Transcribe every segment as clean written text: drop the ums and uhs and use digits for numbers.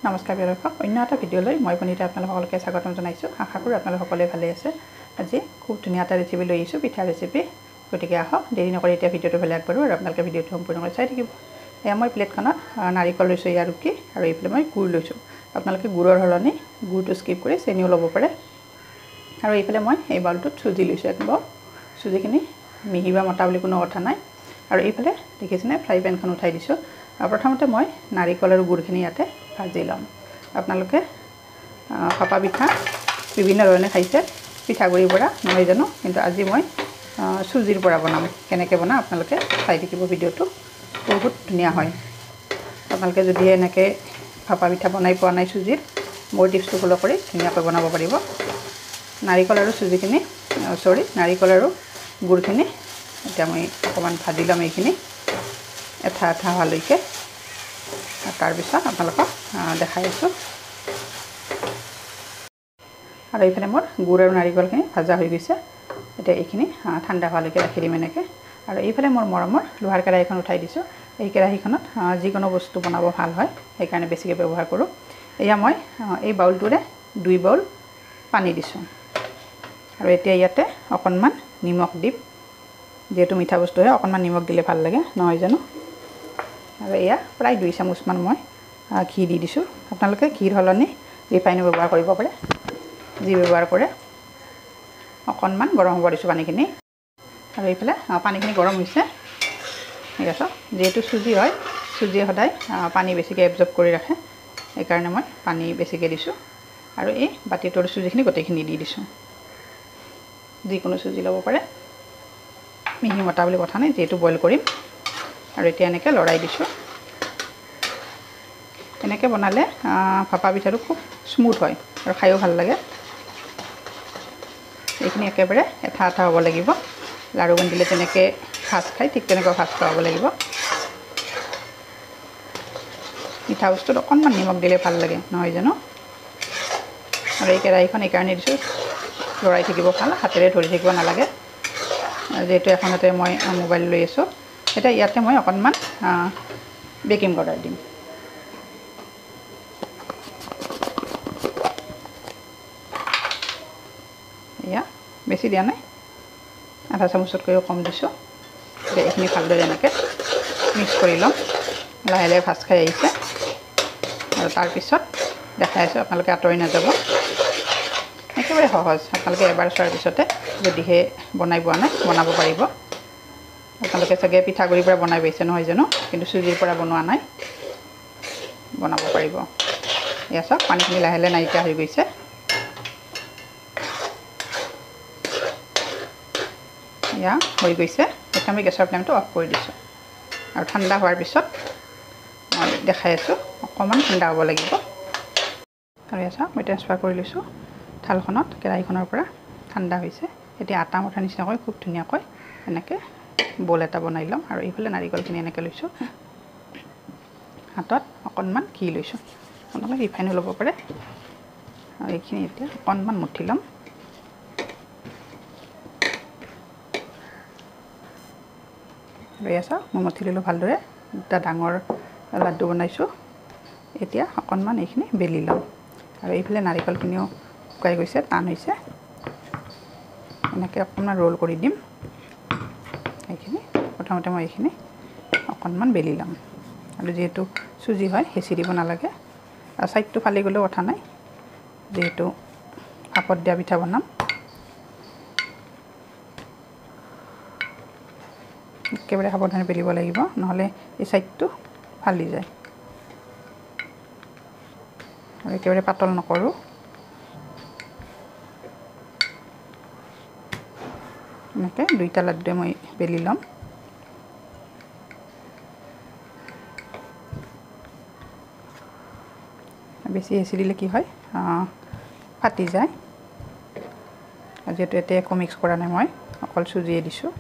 নমস্কাৰ প্ৰিয় দৰ্শক, অন্য এটা ভিডিঅ'লৈ মই পনিতা আপোনালোক সকলোকে স্বাগতম জনাইছোঁ। আশা কৰোঁ আপোনালোক সকলোৱে ভালে আছে। আজি খুব ধুনীয়া এটা ৰেচিপি লৈ আহিছোঁ, পিঠা ৰেচিপি। গতিকে আহক দেৰি নকৰি এতিয়া ভিডিঅ'টো ফালে আগবাঢ়োঁ আৰু আপোনালোকে ভিডিঅ'টো সম্পূৰ্ণকৈ চাই থাকিব। এয়া মই প্লেটখনত নাৰিকল লৈছোঁ ইয়াৰ ৰুকি, আৰু এইফালে মই গুড় লৈছোঁ। আপোনালোকে গুড়ৰ সলনি গুড়টো স্কিপ কৰি চেনিও ল'ব পাৰে। আৰু এইফালে মই এই বাউলটোত চুজি লৈছোঁ। একদম চুজিখিনি মিহি বা মটা বুলি কোনো কথা নাই। আৰু এইফালে দেখিছেনে ফ্ৰাই পেনখন উঠাই দিছোঁ। প্ৰথমতে মই নাৰিকল আৰু গুড়খিনি ইয়াতে ভাজি ল'ম। আপোনালোকে ভাপা পিঠা বিভিন্ন ধৰণে খাইছে, পিঠাগুড়িৰ পৰা নহয় জানো, কিন্তু আজি মই চুজিৰ পৰা বনাম। কেনেকৈ বনাম আপোনালোকে চাই থাকিব ভিডিঅ'টো, বহুত ধুনীয়া হয়। আপোনালোকে যদি এনেকৈ ভাপা পিঠা বনাই পোৱা নাই চুজিৰ, মোৰ টিপছটো ফ'ল' কৰি ধুনীয়াকৈ বনাব পাৰিব। নাৰিকল আৰু চুজিখিনি নাৰিকল আৰু গুড়খিনি এতিয়া মই অকণমান ভাজি ল'ম। এইখিনি এঠা হোৱালৈকে, তাৰপিছত আপোনালোকক দেখাই আছোঁ। আৰু এইফালে মোৰ গুড় আৰু নাৰিকলখিনি ভাজা হৈ গৈছে। এতিয়া এইখিনি ঠাণ্ডা হোৱালৈকে ৰাখি দিম এনেকৈ। আৰু এইফালে মোৰ মৰমৰ লোহাৰ কেৰাহীখন উঠাই দিছোঁ। এই কেৰাহীখনত যিকোনো বস্তু বনাব ভাল হয়, সেইকাৰণে বেছিকৈ ব্যৱহাৰ কৰোঁ। এয়া মই এই বাউলটোৰে 2 বাউল পানী দিছোঁ। আৰু এতিয়া ইয়াতে অকণমান নিমখ দিম, যিহেতু মিঠা বস্তু হয় অকণমান নিমখ দিলে ভাল লাগে নহয় জানো। আৰু এয়া প্ৰায় 2 চামুচমান মই ঘি দি দিছোঁ। আপোনালোকে ঘিৰ সলনি ৰিফাইনো ব্যৱহাৰ কৰিব পাৰে, যি ব্যৱহাৰ কৰে। অকণমান গৰম হ'ব দিছোঁ পানীখিনি। আৰু এইফালে পানীখিনি গৰম হৈছে, ঠিক আছে। যিহেতু চুজি হয়, চুজিয়ে সদায় পানী বেছিকৈ এবজৰ্ব কৰি ৰাখে, সেইকাৰণে মই পানী বেছিকৈ দিছোঁ। আৰু এই বাতিটোৰ চুজিখিনি গোটেইখিনি দি দিছোঁ। যিকোনো চুজি ল'ব পাৰে, মিহি মটা বুলি কথা নাই, যিহেতু বইল কৰিম। আৰু এতিয়া এনেকৈ লৰাই দিছোঁ। এনেকৈ বনালে ভাপা পিঠাটো খুব স্মুথ হয় আৰু খায়ো ভাল লাগে। এইখিনি একেবাৰে এঠা হ'ব লাগিব। লাড়ু বান্ধিলে তেনেকৈ ভাজ খায়, ঠিক তেনেকুৱা ভাজ খোৱা হ'ব লাগিব। মিঠা বস্তুত অকণমান নিমখ দিলে ভাল লাগে নহয় জানো। আৰু এই কেৰাহীখন এইকাৰণে দিছোঁ, লৰাই থাকিব ভাল, হাতেৰে ধৰি থাকিব নালাগে। যিহেতু এখন হাতে মই মোবাইল লৈ আছোঁ। এতিয়া ইয়াতে মই অকণমান বেকিং পাউডাৰ দিম। এয়া বেছি দিয়া নাই, আধা চামুচতকৈও কম দিছোঁ। এতিয়া এইখিনি ভালদৰে এনেকৈ মিক্স কৰি ল'ম। লাহে লাহে ভাজ খাই আহিছে। আৰু তাৰপিছত দেখাই আছোঁ, আপোনালোকে আঁতৰি নাযাব। একেবাৰে সহজ, আপোনালোকে এবাৰ চোৱাৰ পিছতে যদিহে বনাই পোৱা নাই বনাব পাৰিব। আপোনালোকে চাগে পিঠাগুড়িৰ পৰা বনাই পাইছে নহয় জানো, কিন্তু চুজিৰ পৰা বনোৱা নাই, বনাব পাৰিব। এয়া চাওক পানীখিনি লাহে লাহে নাইকিয়া হৈ গৈছে। এয়া হৈ গৈছে। এতিয়া আমি গেছৰ ফ্লেমটো অফ কৰি দিছোঁ। আৰু ঠাণ্ডা হোৱাৰ পিছত মই দেখাই আছোঁ, অকণমান ঠাণ্ডা হ'ব লাগিব। আৰু এয়া চাওক মই ট্ৰান্সফাৰ কৰি লৈছোঁ থালখনত, কেৰাহীখনৰ পৰা ঠাণ্ডা হৈছে। এতিয়া আটা মঠাৰ নিচিনাকৈ খুব ধুনীয়াকৈ এনেকৈ বল এটা বনাই ল'ম। আৰু এইফালে নাৰিকলখিনি এনেকৈ লৈছোঁ, হাতত অকণমান ঘি লৈছোঁ। আপোনালোকে ৰিফাইনো ল'ব পাৰে। আৰু এইখিনি এতিয়া অকণমান মঠি ল'ম। আৰু এয়া চাওক মই মঠি ল'লোঁ ভালদৰে, দুটা ডাঙৰ লাড্ডু বনাইছোঁ। এতিয়া অকণমান এইখিনি বেলি ল'ম। আৰু এইফালে নাৰিকলখিনিও শুকাই গৈছে, টান হৈছে। এনেকৈ অকণমান ৰোল কৰি দিম। এইখিনি প্ৰথমতে মই এইখিনি অকণমান বেলি ল'ম। আৰু যিহেতু চুজি হয় হেঁচি দিব নালাগে। আৰু ছাইডটো ফালি গ'লেও কথা নাই, যিহেতু ভাপত দিয়া পিঠা বনাম। একেবাৰে সাৱধানে বেলিব লাগিব, নহ'লে এই ছাইডটো ফালি যায়। আৰু একেবাৰে পাতল নকৰোঁ। এনেকৈ 2টা লাড্ডুৱে মই বেলি ল'ম। বেছি হেঁচি দিলে কি হয়, ফাটি যায়। যিহেতু এতিয়া একো মিক্স কৰা নাই, মই অকল চুজিয়ে দিছোঁ।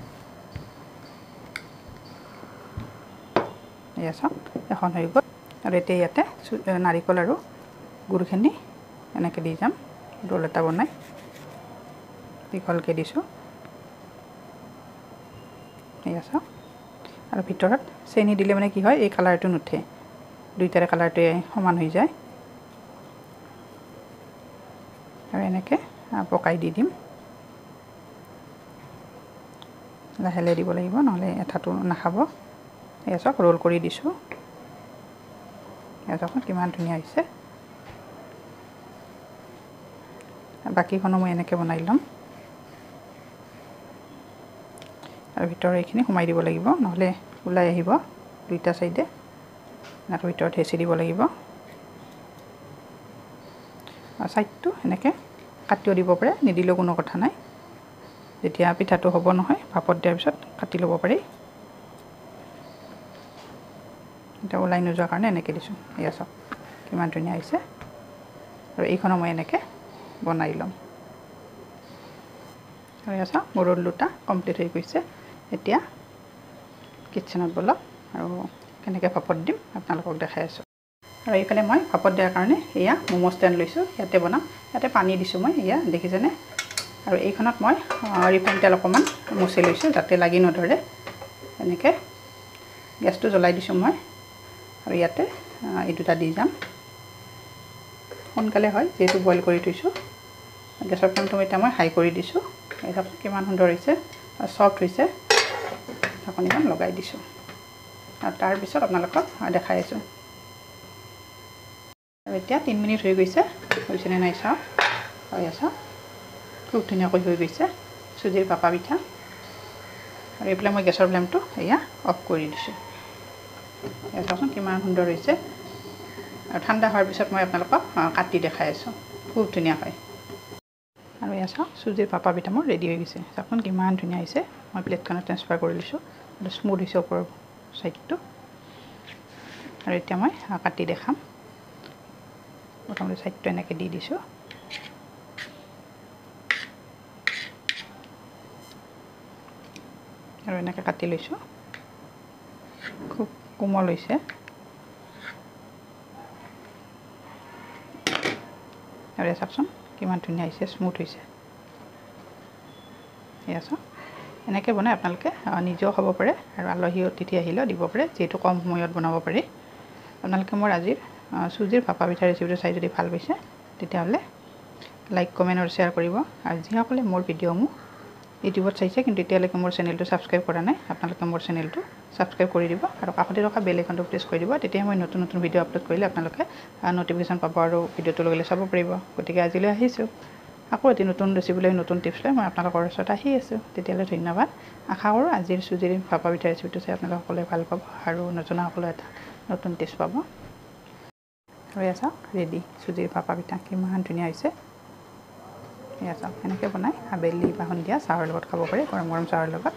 এয়া চাওক এখন হৈ গ'ল। আৰু এতিয়া ইয়াতে নাৰিকল আৰু গুড়খিনি এনেকৈ দি যাম, ৰোল এটা বনাই দীঘলকৈ দিছোঁ। এয়া চাওক। আৰু ভিতৰত চেনি দিলে মানে কি হয়, এই কালাৰটো নুঠে, দুইটাৰে কালাৰটোৱে সমান হৈ যায়। এনেকৈ পকাই দি দিম লাহে লাহে দিব লাগিব নহ'লে এঠাটো নাখাব এয়া চাওক ৰোল কৰি দিছোঁ এয়া চাওক কিমান ধুনীয়া হৈছে বাকীখনো মই এনেকৈ বনাই ল'ম আৰু ভিতৰৰ এইখিনি সোমাই দিব লাগিব নহ'লে ওলাই আহিব দুইটা চাইডে আৰু ভিতৰত হেঁচি দিব লাগিব আৰু চাইডটো এনেকৈ কাটিও দিব পাৰে নিদিলেও কোনো কথা নাই যেতিয়া পিঠাটো হ'ব নহয় ভাপত দিয়াৰ পিছত কাটি ল'ব পাৰি এতিয়া ওলাই নোযোৱাৰ কাৰণে এনেকৈ দিছোঁ এয়া চাওক কিমান ধুনীয়া হৈছে আৰু এইখনো মই এনেকৈ বনাই ল'ম আৰু এয়া চাওক মোৰ ৰোল দুটা কমপ্লিট হৈ গৈছে এতিয়া কিটচেনত বলক আৰু কেনেকৈ ভাপত দিম আপোনালোকক দেখাই আছোঁ আৰু এইফালে মই ভাপত দিয়াৰ কাৰণে এয়া ম'ম' ষ্টেণ্ড লৈছোঁ ইয়াতে বনাম ইয়াতে পানী দিছোঁ মই এয়া দেখিছেনে আৰু এইখনত মই ৰিফাইন তেল অকণমান মচি লৈছোঁ যাতে লাগি নধৰে এনেকৈ গেছটো জ্বলাই দিছোঁ মই আৰু ইয়াতে এই দুটা দি যাম সোনকালে হয় যিহেতু বইল কৰি থৈছোঁ গেছৰ ফ্লেমটো এতিয়া মই হাই কৰি দিছোঁ এই চাওক কিমান সুন্দৰ হৈছে আৰু ছফ্ট হৈছে ঢাকনিখন লগাই দিছোঁ আৰু তাৰপিছত আপোনালোকক দেখাই আছোঁ আৰু এতিয়া 3 মিনিট হৈ গৈছে হৈছেনে নাই চাওক হৈ আছে খুব ধুনীয়াকৈ হৈ গৈছে চুজিৰ ভাপা পিঠা আৰু এইফালে মই গেছৰ ফ্লেমটো এয়া অফ কৰি দিছোঁ এয়া চাওকচোন কিমান সুন্দৰ হৈছে আৰু ঠাণ্ডা হোৱাৰ পিছত মই আপোনালোকক কাটি দেখাই আছোঁ খুব ধুনীয়া হয় আৰু এয়া চাওক চুজিৰ ভাপা পিঠা মোৰ ৰেডি হৈ গৈছে চাওকচোন কিমান ধুনীয়া হৈছে মই প্লেটখনত ট্ৰান্সফাৰ কৰি লৈছোঁ আৰু স্মুথ হৈছে ওপৰৰ চাইডটো আৰু এতিয়া মই কাটি দেখাম প্ৰথমতে চাইডটো এনেকৈ দি দিছোঁ আৰু এনেকৈ কাটি লৈছোঁ খুব কোমল হৈছে আৰু এয়া চাওকচোন কিমান ধুনীয়া হৈছে স্মুথ হৈছে এয়া চাওক এনেকৈ বনাই আপোনালোকে নিজেও খাব পাৰে আৰু আলহী অতিথি আহিলেও দিব পাৰে যিহেতু কম সময়ত বনাব পাৰি আপোনালোকে মোৰ আজিৰ চুজিৰ ভাপা পিঠা ৰেচিপিটো চাই যদি ভাল পাইছে তেতিয়াহ'লে লাইক কমেণ্ট আৰু শ্বেয়াৰ কৰিব আৰু যিসকলে মোৰ ভিডিঅ'সমূহ ইউটিউবত চাইছে কিন্তু এতিয়ালৈকে মোৰ চেনেলটো ছাবস্ক্ৰাইব কৰা নাই আপোনালোকে মোৰ চেনেলটো ছাবস্ক্ৰাইব কৰি দিব আৰু কাষতে থকা বেল আইকনটো প্ৰেছ কৰি দিব তেতিয়া মই নতুন নতুন ভিডিঅ' আপলোড কৰিলে আপোনালোকে নটিফিকেশ্যন পাব আৰু ভিডিঅ'টো লগে চাব পাৰিব গতিকে আজিলৈ আহিছোঁ আকৌ এটি নতুন ৰেচিপি লৈ নতুন টিপছ লৈ মই আপোনালোকৰ ওচৰত আহি আছোঁ তেতিয়ালৈ ধন্যবাদ আশা কৰোঁ আজিৰ চুজিৰ ভাপা পিঠা ৰেচিপিটো চাই আপোনালোকে সকলোৱে ভাল পাব আৰু নজনাসকলে এটা নতুন টিপছ পাব আৰু এয়া চাওক ৰেডি চুজিৰ ভাপা পিঠা কিমান ধুনীয়া হৈছে এয়া চাওক এনেকৈ বনাই আবেলি বা সন্ধিয়া চাহৰ লগত খাব পাৰি গৰম গৰম চাহৰ লগত